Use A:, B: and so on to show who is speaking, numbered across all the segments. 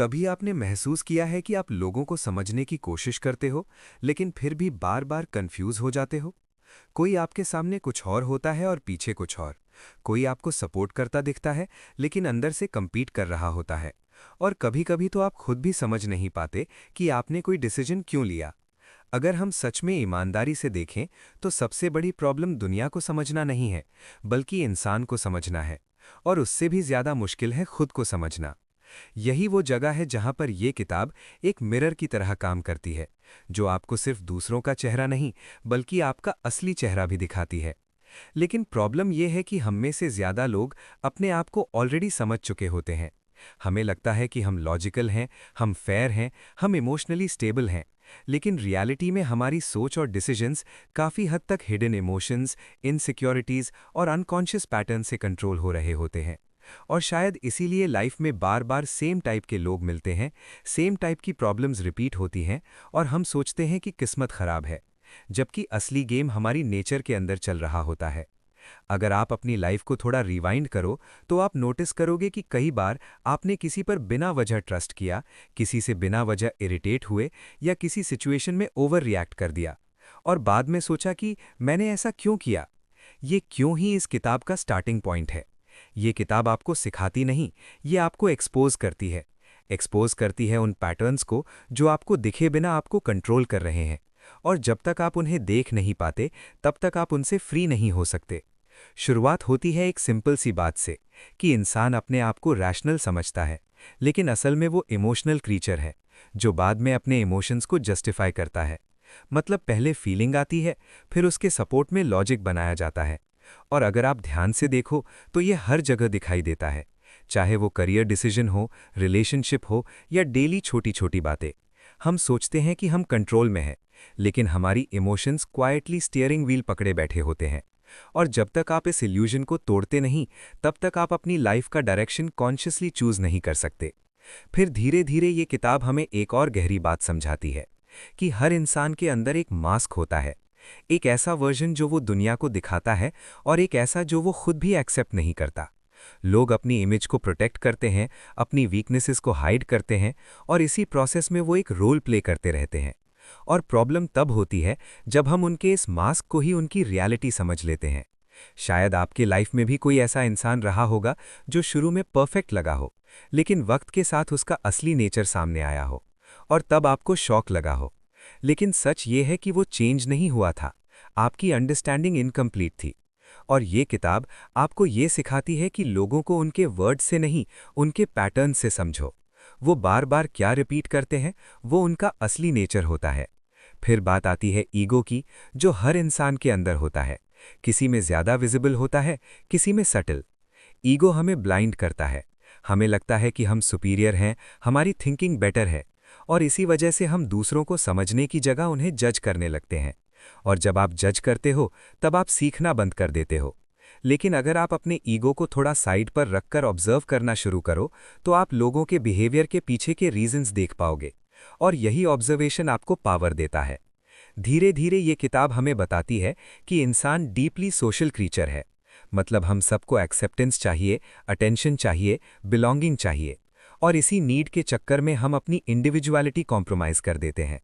A: कभी आपने महसूस किया है कि आप लोगों को समझने की कोशिश करते हो, लेकिन फिर भी बार-बार कंफ्यूज हो जाते हो? कोई आपके सामने कुछ और होता है और पीछे कुछ और। कोई आपको सपोर्ट करता दिखता है, लेकिन अंदर से compete कर रहा होता है। और कभी-कभी तो आप खुद भी समझ नहीं पाते कि आपने कोई डिसीजन क्यों लिया। अगर हम सच में ईमानदारी से देखें, तो सबसे बड़ी प्रॉब्लम दुनिया को समझना नहीं है, बल्कि इंसान को समझना है। और उससे भी ज्यादा मुश्किल है खुद को समझना। यही वो जगह है जहां पर ये किताब एक मिरर की तरह काम करती है, जो आपको सिर्फ दूसरों का चेहरा नहीं, बल्कि आपका असली चेहरा भी दिखाती है। लेकिन प्रॉब्लम यह है कि हम में से ज्यादा लोग अपने आप को ऑलरेडी समझ चुके होते हैं। हमें लगता है कि हम लॉजिकल हैं, हम फेयर हैं, हम इमोशनली स्टेबल हैं। लेकिन रियलिटी में हमारी सोच और डिसीजंस काफ़ी हद तक हिडन इमोशंस, इनसिक्योरिटीज़ और अनकॉन्शियस पैटर्न से कंट्रोल हो रहे होते हैं। और शायद इसीलिए लाइफ में बार बार सेम टाइप के लोग मिलते हैं, सेम टाइप की प्रॉब्लम्स रिपीट होती हैं, और हम सोचते हैं कि किस्मत खराब है, जबकि असली गेम हमारी नेचर के अंदर चल रहा होता है। अगर आप अपनी लाइफ को थोड़ा रिवाइंड करो, तो आप नोटिस करोगे कि कई बार आपने किसी पर बिना वजह ट्रस्ट किया, किसी से बिना वजह इरिटेट हुए, या किसी सिचुएशन में ओवर रिएक्ट कर दिया, और बाद में सोचा कि मैंने ऐसा क्यों किया। ये क्यों ही इस किताब का स्टार्टिंग पॉइंट है। ये किताब आपको सिखाती नहीं, ये आपको एक्सपोज करती है। एक्सपोज करती है उन पैटर्न्स को जो आपको दिखे बिना आपको कंट्रोल कर रहे हैं। और जब तक आप उन्हें देख नहीं पाते, तब तक आप उनसे फ्री नहीं हो सकते। शुरुआत होती है एक सिंपल सी बात से, कि इंसान अपने आप को रैशनल समझता है, लेकिन असल में वो इमोशनल क्रीचर है, जो बाद में अपने इमोशंस को जस्टिफाई करता है। मतलब पहले फीलिंग आती है, फिर उसके सपोर्ट में लॉजिक बनाया जाता है। और अगर आप ध्यान से देखो, तो ये हर जगह दिखाई देता है, चाहे वो करियर डिसीजन हो, रिलेशनशिप हो, या डेली छोटी छोटी बातें। हम सोचते हैं कि हम कंट्रोल में हैं, लेकिन हमारी इमोशंस क्वाइटली स्टीयरिंग व्हील पकड़े बैठे होते हैं। और जब तक आप इस इल्यूजन को तोड़ते नहीं, तब तक आप अपनी लाइफ का डायरेक्शन कॉन्शियसली चूज नहीं कर सकते। फिर धीरे धीरे ये किताब हमें एक और गहरी बात समझाती है, कि हर इंसान के अंदर एक मास्क होता है। एक ऐसा वर्जन जो वो दुनिया को दिखाता है, और एक ऐसा जो वो खुद भी एक्सेप्ट नहीं करता। लोग अपनी इमेज को प्रोटेक्ट करते हैं, अपनी वीकनेसेस को हाइड करते हैं, और इसी प्रोसेस में वो एक रोल प्ले करते रहते हैं। और प्रॉब्लम तब होती है जब हम उनके इस मास्क को ही उनकी रियलिटी समझ लेते हैं। शायद आपके लाइफ में भी कोई ऐसा इंसान रहा होगा जो शुरू में परफेक्ट लगा हो, लेकिन वक्त के साथ उसका असली नेचर सामने आया हो, और तब आपको शॉक लगा हो। लेकिन सच ये है कि वो चेंज नहीं हुआ था, आपकी अंडरस्टैंडिंग इनकम्प्लीट थी। और ये किताब आपको ये सिखाती है कि लोगों को उनके वर्ड से नहीं, उनके पैटर्न से समझो। वो बार बार क्या रिपीट करते हैं, वो उनका असली नेचर होता है। फिर बात आती है ईगो की, जो हर इंसान के अंदर होता है। किसी में ज्यादा विजिबल होता है, किसी में सटल। ईगो हमें ब्लाइंड करता है। हमें लगता है कि हम सुपीरियर हैं, हमारी थिंकिंग बेटर है, और इसी वजह से हम दूसरों को समझने की जगह उन्हें जज करने लगते हैं। और जब आप जज करते हो, तब आप सीखना बंद कर देते हो। लेकिन अगर आप अपने ईगो को थोड़ा साइड पर रखकर ऑब्जर्व करना शुरू करो, तो आप लोगों के बिहेवियर के पीछे के रीजंस देख पाओगे। और यही ऑब्जर्वेशन आपको पावर देता है। धीरे धीरे ये किताब हमें बताती है कि इंसान डीपली सोशल क्रीचर है। मतलब हम सबको एक्सेप्टेंस चाहिए, अटेंशन चाहिए, बिलोंगिंग चाहिए। और इसी नीड के चक्कर में हम अपनी इंडिविजुअलिटी कॉम्प्रोमाइज कर देते हैं।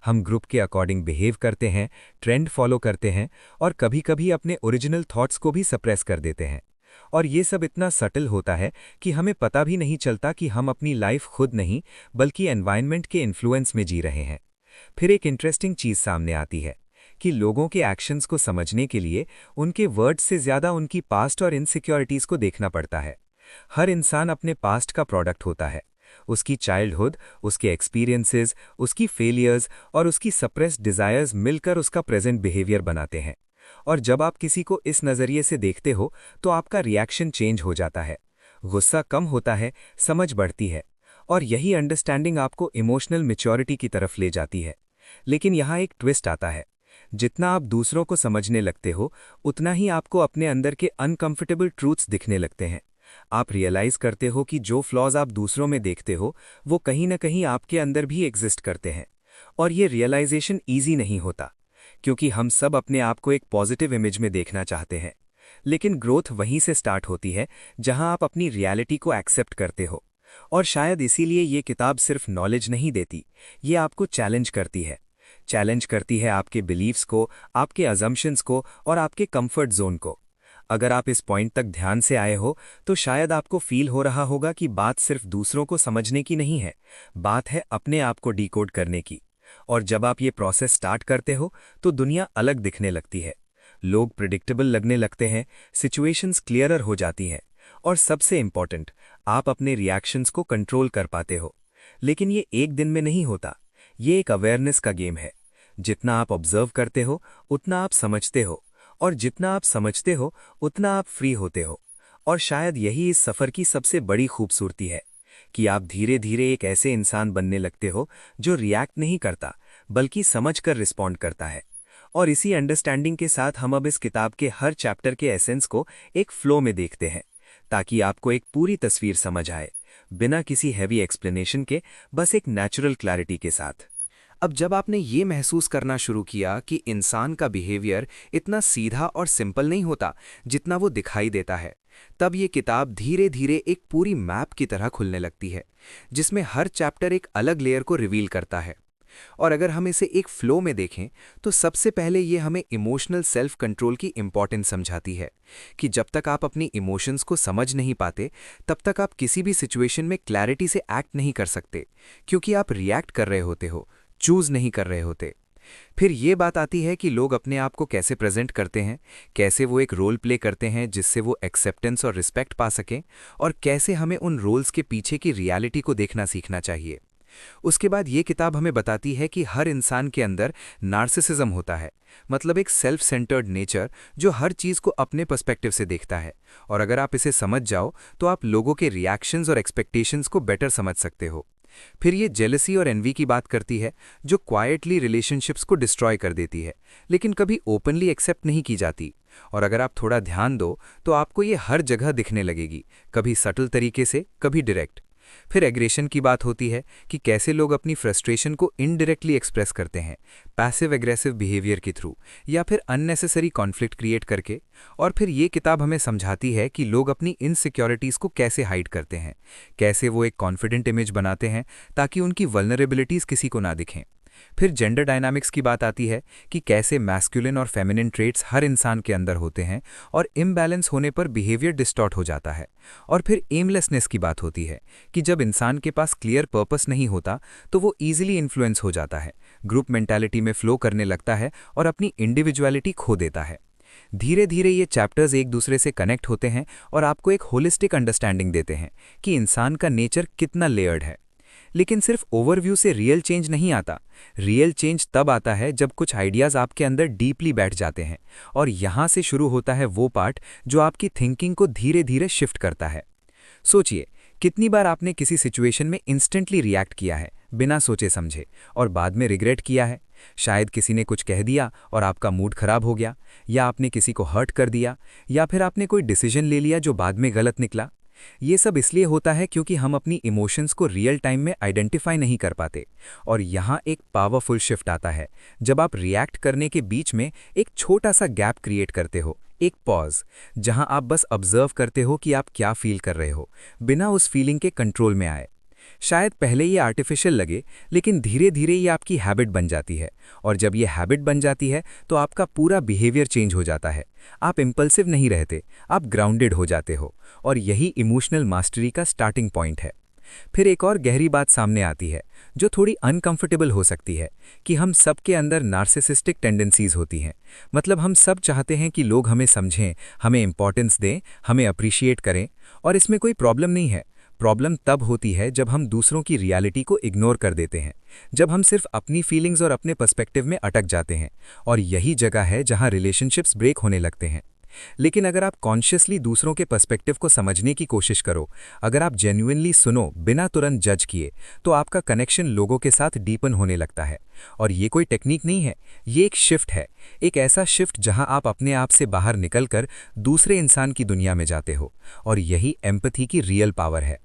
A: हम ग्रुप के अकॉर्डिंग बिहेव करते हैं, ट्रेंड फॉलो करते हैं, और कभी-कभी अपने ओरिजिनल थॉट्स को भी सप्रेस कर देते हैं। और ये सब इतना सटल होता है कि हमें पता भी नहीं चलता कि हम अपनी लाइफ खुद नहीं, बल्कि एनवायरनमेंट के इन्फ्लुएंस में जी रहे हैं। फिर एक इंटरेस्टिंग चीज सामने आती है, कि लोगों के एक्शंस को समझने के लिए उनके वर्ड्स से ज्यादा उनकी पास्ट और इनसिक्योरिटीज को देखना पड़ता है। हर इंसान अपने पास्ट का प्रोडक्ट होता है। उसकी चाइल्डहुड, उसके एक्सपीरियंसेस, उसकी फेलियर्स और उसकी सप्रेस्ड डिजायर्स मिलकर उसका प्रेजेंट बिहेवियर बनाते हैं। और जब आप किसी को इस नज़रिए से देखते हो, तो आपका रिएक्शन चेंज हो जाता है। गुस्सा कम होता है, समझ बढ़ती है, और यही अंडरस्टैंडिंग आपको इमोशनल मैच्योरिटी की तरफ ले जाती है। लेकिन यहाँ एक ट्विस्ट आता है। जितना आप दूसरों को समझने लगते हो, उतना ही आपको अपने अंदर के अनकंफर्टेबल ट्रूथ्स दिखने लगते हैं। आप रियलाइज करते हो कि जो फ्लॉज आप दूसरों में देखते हो, वो कहीं ना कहीं आपके अंदर भी एग्जिस्ट करते हैं। और ये रियलाइजेशन ईजी नहीं होता, क्योंकि हम सब अपने आप को एक पॉजिटिव इमेज में देखना चाहते हैं। लेकिन ग्रोथ वहीं से स्टार्ट होती है, जहां आप अपनी रियलिटी को एक्सेप्ट करते हो।
B: और शायद इसीलिए ये किताब सिर्फ नॉलेज नहीं देती, ये आपको चैलेंज करती है। चैलेंज करती है आपके बिलीव्स को, आपके अजम्पशंस को और आपके कंफर्ट जोन को। अगर आप इस पॉइंट तक ध्यान से आए हो तो शायद आपको फील हो रहा होगा कि बात सिर्फ दूसरों को समझने की नहीं है, बात है अपने आप को डिकोड करने की। और जब आप ये प्रोसेस स्टार्ट करते हो तो दुनिया अलग दिखने लगती है। लोग प्रिडिक्टेबल लगने लगते हैं, सिचुएशंस क्लियरर हो जाती हैं, और सबसे इंपॉर्टेंट, आप अपने रिएक्शंस को कंट्रोल कर पाते हो। लेकिन ये एक दिन में नहीं होता, ये एक अवेयरनेस का गेम है। जितना आप ऑब्जर्व करते हो उतना आप समझते हो, और जितना आप समझते हो उतना आप फ्री होते हो। और शायद यही इस सफ़र की सबसे बड़ी खूबसूरती है कि आप धीरे धीरे एक ऐसे इंसान बनने लगते हो जो रिएक्ट नहीं करता बल्कि समझकर रिस्पॉन्ड करता है। और इसी अंडरस्टैंडिंग के साथ हम अब इस किताब के हर चैप्टर के एसेंस को एक फ्लो में देखते हैं, ताकि आपको एक पूरी तस्वीर समझ आए, बिना किसी हैवी एक्सप्लेनेशन के, बस एक नेचुरल क्लैरिटी के साथ।
A: अब जब आपने ये महसूस करना शुरू किया कि इंसान का बिहेवियर इतना सीधा और सिंपल नहीं होता जितना वो दिखाई देता है, तब ये किताब धीरे धीरे एक पूरी मैप की तरह खुलने लगती है, जिसमें हर चैप्टर एक अलग लेयर को रिवील करता है। और अगर हम इसे एक फ्लो में देखें तो सबसे पहले ये हमें इमोशनल सेल्फ कंट्रोल की इंपॉर्टेंस समझाती है कि जब तक आप अपनी इमोशंस को समझ नहीं पाते तब तक आप किसी भी सिचुएशन में क्लैरिटी से एक्ट नहीं कर सकते, क्योंकि आप रिएक्ट कर रहे होते हो, चूज नहीं कर रहे होते। फिर ये बात आती है कि लोग अपने आप को कैसे प्रेजेंट करते हैं, कैसे वो एक रोल प्ले करते हैं जिससे वो एक्सेप्टेंस और रिस्पेक्ट पा सकें, और कैसे हमें उन रोल्स के पीछे की रियलिटी को देखना सीखना चाहिए। उसके बाद ये किताब हमें बताती है कि हर इंसान के अंदर नार्सिसिज्म होता है, मतलब एक सेल्फ सेंटर्ड नेचर जो हर चीज़ को अपने पर्सपेक्टिव से देखता है। और अगर आप इसे समझ जाओ तो आप लोगों के रिएक्शंस और एक्सपेक्टेशंस को बेटर समझ सकते हो। फिर ये जेलसी और एनवी की बात करती है, जो क्वाइटली रिलेशनशिप्स को डिस्ट्रॉय कर देती है, लेकिन कभी ओपनली एक्सेप्ट नहीं की जाती। और अगर आप थोड़ा ध्यान दो तो आपको ये हर जगह दिखने लगेगी, कभी सटल तरीके से, कभी डायरेक्ट। फिर एग्रेशन की बात होती है कि कैसे लोग अपनी फ्रस्ट्रेशन को इनडायरेक्टली एक्सप्रेस करते हैं, पैसिव एग्रेसिव बिहेवियर के थ्रू या फिर अननेसेसरी कॉन्फ्लिक्ट क्रिएट करके। और फिर ये किताब हमें समझाती है कि लोग अपनी इनसिक्योरिटीज़ को कैसे हाइड करते हैं, कैसे वो एक कॉन्फिडेंट इमेज बनाते हैं ताकि उनकी वल्नरेबिलिटीज़ किसी को ना दिखें। फिर जेंडर डायनामिक्स की बात आती है कि कैसे मैस्कुलिन और फेमिनिन ट्रेट्स हर इंसान के अंदर होते हैं और इम्बैलेंस होने पर बिहेवियर डिस्टॉर्ट हो जाता है। और फिर एमलेसनेस की बात होती है कि जब इंसान के पास क्लियर पर्पस नहीं होता तो वो ईजिली इन्फ्लुएंस हो जाता है, ग्रुप मेंटालिटी में फ्लो करने लगता है और अपनी इंडिविजुअलिटी खो देता है। धीरे धीरे ये चैप्टर्स एक दूसरे से कनेक्ट होते हैं और आपको एक होलिस्टिक अंडरस्टैंडिंग देते हैं कि इंसान का नेचर कितना लेयर्ड है। लेकिन सिर्फ ओवरव्यू से रियल चेंज नहीं आता। रियल चेंज तब आता है जब कुछ आइडियाज़ आपके अंदर डीपली बैठ जाते हैं, और यहाँ से शुरू होता है वो पार्ट जो आपकी थिंकिंग को धीरे धीरे शिफ्ट करता है। सोचिए, कितनी बार आपने किसी सिचुएशन में इंस्टेंटली रिएक्ट किया है बिना सोचे समझे, और बाद में रिग्रेट किया है। शायद किसी ने कुछ कह दिया और आपका मूड खराब हो गया, या आपने किसी को हर्ट कर दिया, या फिर आपने कोई डिसीजन ले लिया जो बाद में गलत निकला। ये सब इसलिए होता है क्योंकि हम अपनी इमोशंस को रियल टाइम में आइडेंटिफाई नहीं कर पाते। और यहाँ एक पावरफुल शिफ्ट आता है जब आप रिएक्ट करने के बीच में एक छोटा सा गैप क्रिएट करते हो, एक पॉज, जहाँ आप बस ऑब्जर्व करते हो कि आप क्या फील कर रहे हो, बिना उस फीलिंग के कंट्रोल में आए। शायद पहले ये आर्टिफिशियल लगे, लेकिन धीरे धीरे ये आपकी हैबिट बन जाती है, और जब ये हैबिट बन जाती है तो आपका पूरा बिहेवियर चेंज हो जाता है। आप इम्पल्सिव नहीं रहते, आप ग्राउंडेड हो जाते हो, और यही इमोशनल मास्टरी का स्टार्टिंग पॉइंट है। फिर एक और गहरी बात सामने आती है जो थोड़ी अनकंफर्टेबल हो सकती है, कि हम सब के अंदर नार्सिसिस्टिक टेंडेंसीज होती हैं। मतलब हम सब चाहते हैं कि लोग हमें समझें, हमें इंपॉर्टेंस दें, हमें अप्रिशिएट करें, और इसमें कोई प्रॉब्लम नहीं है। प्रॉब्लम तब होती है जब हम दूसरों की रियलिटी को इग्नोर कर देते हैं, जब हम सिर्फ अपनी फीलिंग्स और अपने पर्सपेक्टिव में अटक जाते हैं, और यही जगह है जहां रिलेशनशिप्स ब्रेक होने लगते हैं। लेकिन अगर आप कॉन्शियसली दूसरों के पर्सपेक्टिव को समझने की कोशिश करो, अगर आप जेन्युइनली सुनो बिना तुरंत जज किए, तो आपका कनेक्शन लोगों के साथ डीपन होने लगता है। और ये कोई टेक्निक नहीं है, ये एक शिफ्ट है, एक ऐसा शिफ्ट जहां आप अपने आप से बाहर निकलकर दूसरे इंसान की दुनिया में जाते हो, और यही एम्पैथी की रियल पावर है।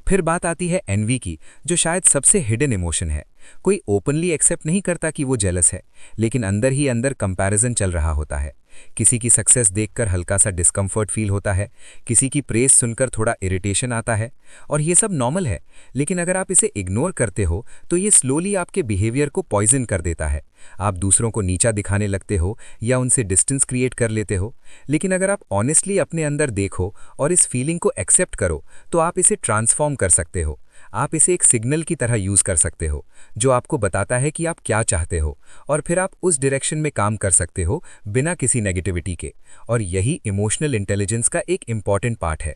A: फिर बात आती है एनवी की, जो शायद सबसे हिडन इमोशन है। कोई ओपनली एक्सेप्ट नहीं करता कि वो जेलस है, लेकिन अंदर ही अंदर कंपैरिजन चल रहा होता है।
B: किसी की सक्सेस देखकर हल्का सा डिस्कम्फर्ट फील होता है, किसी की प्रेज सुनकर थोड़ा इरिटेशन आता है, और ये सब नॉर्मल है। लेकिन अगर आप इसे इग्नोर करते हो तो ये स्लोली आपके बिहेवियर को पॉइजन कर देता है। आप दूसरों को नीचा दिखाने लगते हो या उनसे डिस्टेंस क्रिएट कर लेते हो। लेकिन अगर आप ऑनेस्टली अपने अंदर देखो और इस फीलिंग को एक्सेप्ट करो तो आप इसे ट्रांसफॉर्म कर सकते हो। आप इसे एक सिग्नल की तरह यूज कर सकते हो जो आपको बताता है कि आप क्या चाहते हो, और फिर आप उस डायरेक्शन में काम कर सकते हो बिना किसी नेगेटिविटी के। और यही इमोशनल इंटेलिजेंस का एक इम्पॉर्टेंट पार्ट है।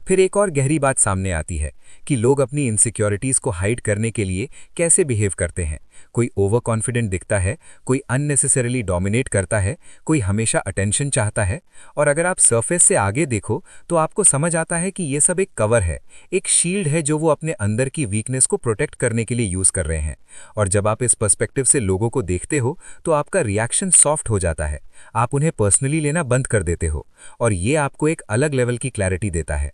B: फिर एक और गहरी बात सामने आती है कि लोग अपनी इनसिक्योरिटीज़ को हाइड करने के लिए कैसे बिहेव करते हैं। कोई ओवर कॉन्फिडेंट दिखता है, कोई अननेसेसरीली डोमिनेट करता है, कोई हमेशा अटेंशन चाहता है। और अगर आप सरफेस से आगे देखो तो आपको समझ आता है कि ये सब एक कवर है, एक शील्ड है जो वो अपने अंदर की वीकनेस को प्रोटेक्ट करने के लिए यूज़ कर रहे हैं। और जब आप इस पर्सपेक्टिव से लोगों को देखते हो तो आपका रिएक्शन सॉफ्ट हो जाता है, आप उन्हें पर्सनली लेना बंद कर देते हो, और ये आपको एक अलग लेवल की क्लैरिटी देता है।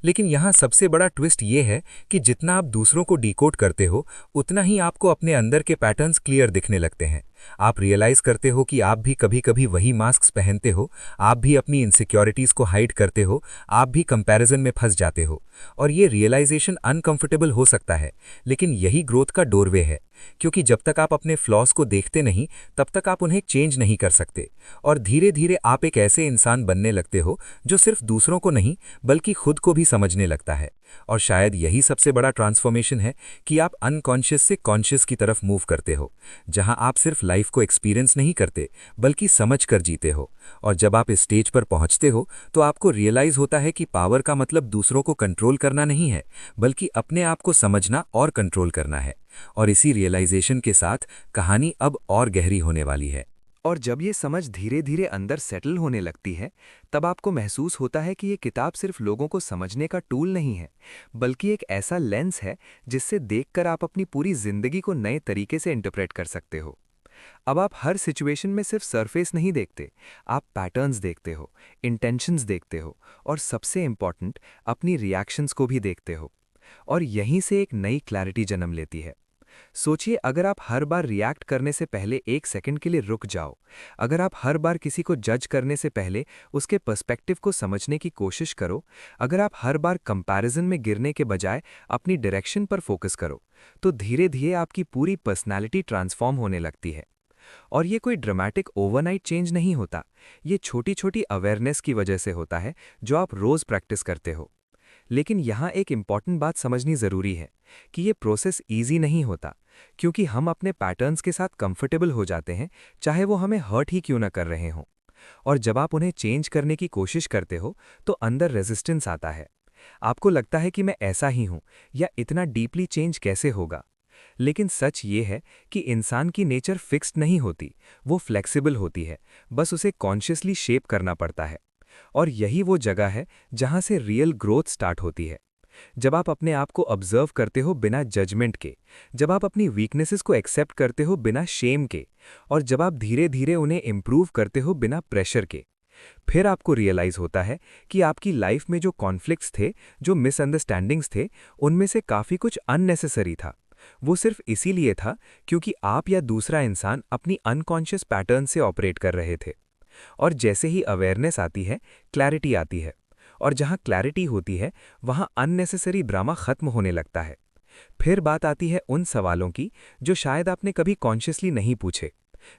B: लेकिन यहाँ सबसे बड़ा ट्विस्ट ये है कि जितना आप दूसरों को डिकोड करते हो उतना ही आपको अपने अंदर के पैटर्न्स क्लियर दिखने लगते हैं। आप रियलाइज करते हो कि आप भी कभी कभी वही मास्क पहनते हो, आप भी अपनी इनसिक्योरिटीज़ को हाइड करते हो, आप भी कंपैरिजन में फंस जाते हो। और ये रियलाइजेशन अनकंफर्टेबल हो सकता है, लेकिन यही ग्रोथ का डोरवे है, क्योंकि जब तक आप अपने फ्लॉज को देखते नहीं तब तक आप उन्हें चेंज नहीं कर सकते। और धीरे धीरे आप एक ऐसे इंसान बनने लगते हो जो सिर्फ दूसरों को नहीं बल्कि खुद को भी समझने लगता है। और शायद यही सबसे बड़ा ट्रांसफॉर्मेशन है कि आप अनकॉन्शियस से कॉन्शियस की तरफ मूव करते हो, जहां आप सिर्फ लाइफ को एक्सपीरियंस नहीं करते बल्कि समझ कर जीते हो। और जब आप इस स्टेज पर पहुंचते हो तो आपको रियलाइज होता है कि पावर का मतलब दूसरों को कंट्रोल करना नहीं है, बल्कि अपने आप को समझना और कंट्रोल करना है। और इसी रियलाइजेशन के साथ कहानी अब और गहरी होने वाली है।
A: और जब ये समझ धीरे धीरे अंदर सेटल होने लगती है, तब आपको महसूस होता है कि ये किताब सिर्फ लोगों को समझने का टूल नहीं है, बल्कि एक ऐसा लेंस है जिससे देखकर आप अपनी पूरी जिंदगी को नए तरीके से इंटरप्रेट कर सकते हो। अब आप हर सिचुएशन में सिर्फ सरफेस नहीं देखते, आप पैटर्न्स देखते हो, इंटेंशंस देखते हो, और सबसे इंपॉर्टेंट, अपनी रिएक्शंस को भी देखते हो। और यहीं से एक नई क्लैरिटी जन्म लेती है। सोचिए, अगर आप हर बार रिएक्ट करने से पहले एक सेकंड के लिए रुक जाओ, अगर आप हर बार किसी को जज करने से पहले उसके पर्सपेक्टिव को समझने की कोशिश करो, अगर आप हर बार कंपैरिजन में गिरने के बजाय अपनी डायरेक्शन पर फोकस करो, तो धीरे धीरे आपकी पूरी पर्सनैलिटी ट्रांसफॉर्म होने लगती है। और ये कोई ड्रामेटिक ओवरनाइट चेंज नहीं होता, ये छोटी छोटी अवेयरनेस की वजह से होता है जो आप रोज प्रैक्टिस करते हो। लेकिन यहाँ एक इम्पॉर्टेंट बात समझनी ज़रूरी है कि ये प्रोसेस ईजी नहीं होता, क्योंकि हम अपने पैटर्न्स के साथ कंफर्टेबल हो जाते हैं, चाहे वो हमें हर्ट ही क्यों ना कर रहे हों। और जब आप उन्हें चेंज करने की कोशिश करते हो तो अंदर रेजिस्टेंस आता है। आपको लगता है कि मैं ऐसा ही हूँ, या इतना डीपली चेंज कैसे होगा। लेकिन सच ये है कि इंसान की नेचर फिक्स्ड नहीं होती, वो फ्लेक्सिबल होती है, बस उसे कॉन्शियसली शेप करना पड़ता है। और यही वो जगह है जहां से रियल ग्रोथ स्टार्ट होती है। जब आप अपने आप को ऑब्जर्व करते हो बिना जजमेंट के, जब आप अपनी वीकनेसेस को एक्सेप्ट करते हो बिना शेम के, और जब आप धीरे धीरे उन्हें इम्प्रूव करते हो बिना प्रेशर के, फिर आपको रियलाइज होता है कि आपकी लाइफ में जो कॉन्फ्लिक्ट्स थे, जो मिसअंडरस्टैंडिंग्स थे, उनमें से काफ़ी कुछ अननेसेसरी था। वो सिर्फ इसीलिए था क्योंकि आप या दूसरा इंसान अपनी अनकॉन्शियस पैटर्न से ऑपरेट कर रहे थे। और जैसे ही अवेयरनेस आती है, क्लैरिटी आती है, और जहां क्लैरिटी होती है वहां अननेसेसरी ड्रामा खत्म होने लगता है। फिर बात आती है उन सवालों की जो शायद आपने कभी कॉन्शियसली नहीं पूछे,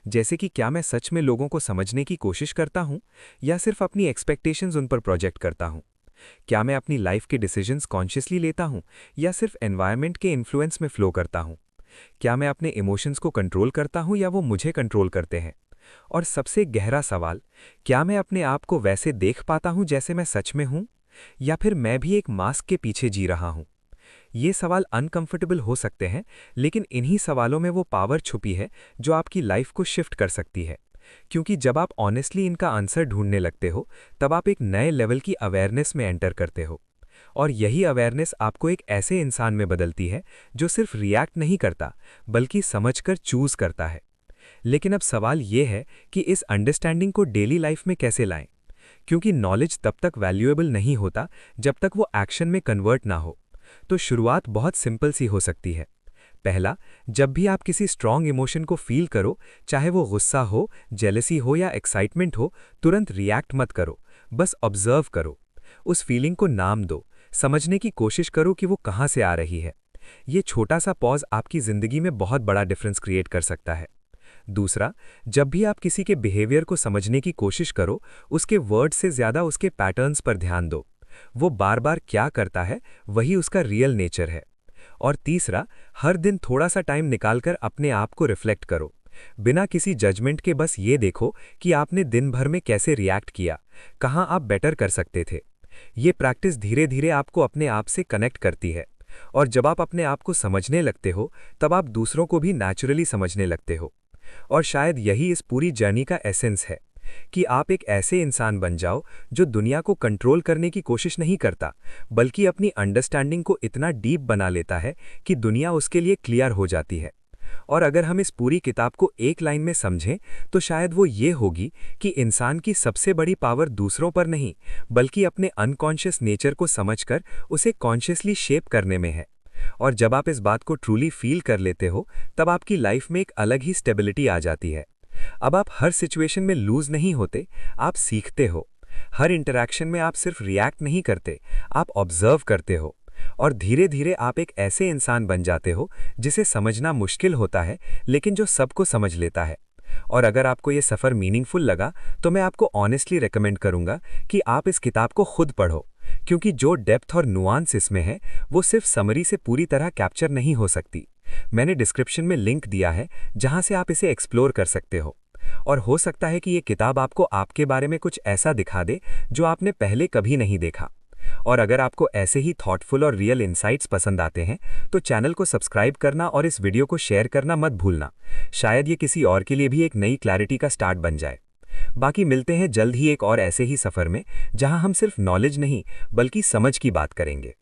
A: जैसे कि क्या मैं सच में लोगों को समझने की कोशिश करता हूं, या सिर्फ अपनी एक्सपेक्टेशंस उन पर प्रोजेक्ट करता हूं। क्या मैं अपनी लाइफ के डिसीजंस कॉन्शियसली लेता हूं, या सिर्फ एनवायरनमेंट के इन्फ्लुएंस में फ्लो करता हूं। क्या मैं अपने इमोशंस को कंट्रोल करता हूं, या वो मुझे कंट्रोल करते हैं। और सबसे गहरा सवाल, क्या मैं अपने आप को वैसे देख पाता हूं जैसे मैं सच में हूं, या फिर मैं भी एक मास्क के पीछे जी रहा हूं। ये सवाल अनकंफर्टेबल हो सकते हैं, लेकिन इन्हीं सवालों में वो पावर छुपी है जो आपकी लाइफ को शिफ्ट कर सकती है। क्योंकि जब आप ऑनेस्टली इनका आंसर ढूंढने लगते हो, तब आप एक नए लेवल की अवेयरनेस में एंटर करते हो। और यही अवेयरनेस आपको एक ऐसे इंसान में बदलती है जो सिर्फ रिएक्ट नहीं करता, बल्कि समझकर चूज करता है। लेकिन अब सवाल ये है कि इस अंडरस्टैंडिंग को डेली लाइफ में कैसे लाएं, क्योंकि नॉलेज तब तक वैल्यूएबल नहीं होता जब तक वो एक्शन में कन्वर्ट ना हो। तो शुरुआत बहुत सिंपल सी हो सकती है। पहला, जब भी आप किसी स्ट्रॉन्ग इमोशन को फील करो, चाहे वो गुस्सा हो, जेलसी हो या एक्साइटमेंट हो, तुरंत रिएक्ट मत करो, बस ऑब्जर्व करो। उस फीलिंग को नाम दो, समझने की कोशिश करो कि वो कहाँ से आ रही है। ये छोटा सा पॉज आपकी ज़िंदगी में बहुत बड़ा डिफरेंस क्रिएट कर सकता है। दूसरा, जब भी आप किसी के बिहेवियर को समझने की कोशिश करो, उसके वर्ड से ज़्यादा उसके पैटर्न्स पर ध्यान दो। वो बार बार क्या करता है, वही उसका रियल नेचर है। और तीसरा, हर दिन थोड़ा सा टाइम निकालकर अपने आप को रिफ्लेक्ट करो। बिना किसी जजमेंट के बस ये देखो कि आपने दिन भर में कैसे रिएक्ट किया, कहाँ आप बेटर कर सकते थे। ये प्रैक्टिस धीरे धीरे आपको अपने आप से कनेक्ट करती है। और जब आप अपने आप को समझने लगते हो, तब आप दूसरों को भी नेचुरली समझने लगते हो। और शायद यही इस पूरी जर्नी का एसेंस है कि आप एक ऐसे इंसान बन जाओ जो दुनिया को कंट्रोल करने की कोशिश नहीं करता, बल्कि अपनी अंडरस्टैंडिंग को इतना डीप बना लेता है कि दुनिया उसके लिए क्लियर हो जाती है। और अगर हम इस पूरी किताब को एक लाइन में समझें, तो शायद वो ये होगी कि इंसान की सबसे बड़ी पावर दूसरों पर नहीं, बल्कि अपने अनकॉन्शियस नेचर को समझकर उसे कॉन्शियसली शेप करने में है। और जब आप इस बात को ट्रूली फील कर लेते हो, तब आपकी लाइफ में एक अलग ही स्टेबिलिटी आ जाती है। अब आप हर सिचुएशन में लूज नहीं होते, आप सीखते हो। हर इंटरैक्शन में आप सिर्फ रिएक्ट नहीं करते, आप ऑब्जर्व करते हो। और धीरे धीरे आप एक ऐसे इंसान बन जाते हो जिसे समझना मुश्किल होता है, लेकिन जो सबको समझ लेता है। और अगर आपको ये सफ़र मीनिंगफुल लगा, तो मैं आपको ऑनेस्टली रेकमेंड करूंगा कि आप इस किताब को खुद पढ़ो, क्योंकि जो डेप्थ और नुआंस इसमें है, वो सिर्फ समरी से पूरी तरह कैप्चर नहीं हो सकती। मैंने डिस्क्रिप्शन में लिंक दिया है, जहां से आप इसे एक्सप्लोर कर सकते हो। और हो सकता है कि ये किताब आपको आपके बारे में कुछ ऐसा दिखा दे जो आपने पहले कभी नहीं देखा। और अगर आपको ऐसे ही थॉटफुल और रियल इंसाइट्स पसंद आते हैं, तो चैनल को सब्सक्राइब करना और इस वीडियो को शेयर करना मत भूलना। शायद ये किसी और के लिए भी एक नई क्लैरिटी का स्टार्ट बन जाए। बाकी मिलते हैं जल्द ही एक और ऐसे ही सफ़र में, जहां हम सिर्फ नॉलेज नहीं, बल्कि समझ की बात करेंगे।